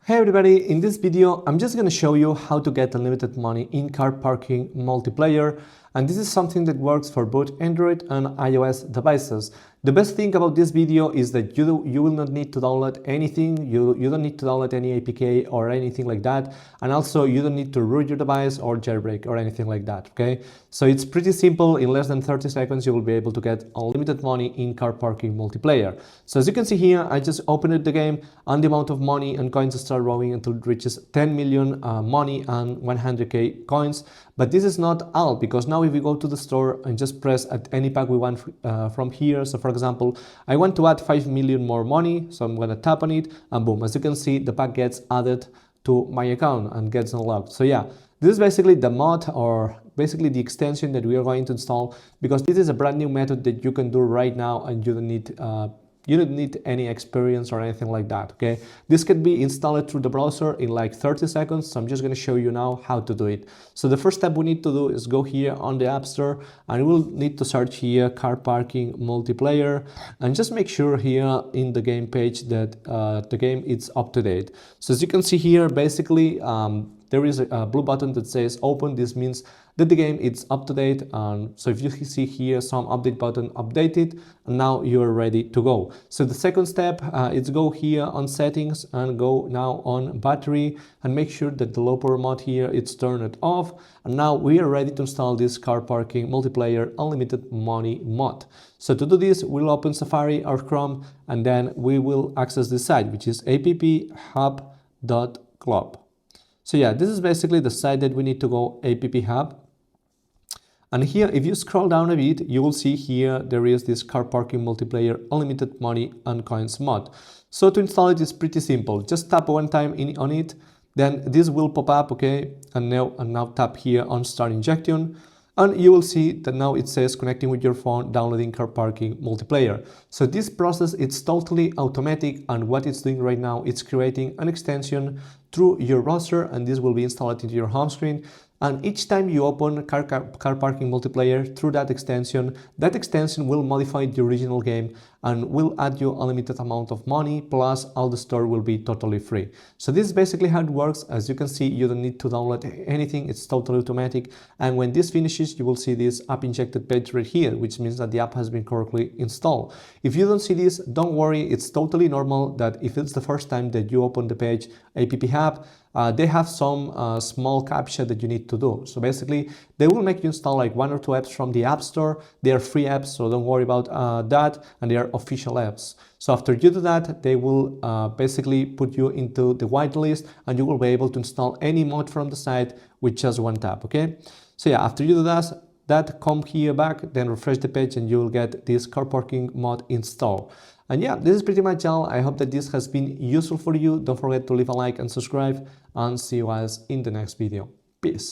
Hey everybody, in this video I'm just going to show you how to get unlimited money in car parking multiplayer, and this is something that works for both Android and iOS devices. The best thing about this video is that you will not need to download anything, you don't need to download any APK or anything like that, and also you don't need to root your device or jailbreak or anything like that, okay? So it's pretty simple. In less than 30 seconds you will be able to get unlimited money in car parking multiplayer. So as you can see here, I just opened the game and the amount of money and coins start rolling until it reaches 10 million money and 100k coins. But this is not all, because now if we go to the store and just press at any pack we want from here, so for example I want to add 5 million more money, so I'm going to tap on it and boom, as you can see the pack gets added to my account and gets unlocked. So yeah, this is basically the mod, or basically the extension that we are going to install, because this is a brand new method that you can do right now and you don't need any experience or anything like that, okay? This can be installed through the browser in like 30 seconds, so I'm just going to show you now how to do it. So the first step we need to do is go here on the App Store, and we'll need to search here car parking multiplayer, and just make sure here in the game page that the game is up to date. So as you can see here, basically there is a blue button that says open. This means that the game is up to date, and so if you see here some update button, update it, and now you are ready to go. So the second step is go here on settings and go now on battery and make sure that the low power mode here it's turned off, and now we are ready to install this car parking multiplayer unlimited money mod. So to do this, we'll open Safari or Chrome, and then we will access this site, which is apphub.club. So yeah, this is basically the site that we need to go, App Hub. And here, if you scroll down a bit, you will see here there is this car parking multiplayer unlimited money and coins mod. So to install it is pretty simple. Just tap one time on it, then this will pop up, okay? And now tap here on start injection, and you will see that now it says connecting with your phone, downloading car parking multiplayer. So this process, it's totally automatic, and what it's doing right now, it's creating an extension through your browser, and this will be installed into your home screen. And each time you open car parking multiplayer through that extension will modify the original game and will add you unlimited amount of money, plus all the store will be totally free. So this is basically how it works. As you can see, you don't need to download anything, it's totally automatic. And when this finishes, you will see this app injected page right here, which means that the app has been correctly installed. If you don't see this, don't worry, it's totally normal that if it's the first time that you open the page App Hub, they have some small captcha that you need to do. So basically, they will make you install like 1 or 2 apps from the App Store. They are free apps, so don't worry about that, and they are official apps. So after you do that, they will basically put you into the whitelist, and you will be able to install any mod from the site with just one tap, okay? So yeah, after you do that, come here back, then refresh the page, and you will get this car parking mod installed. And yeah, this is pretty much all. I hope that this has been useful for you. Don't forget to leave a like and subscribe, and see you guys in the next video. Peace.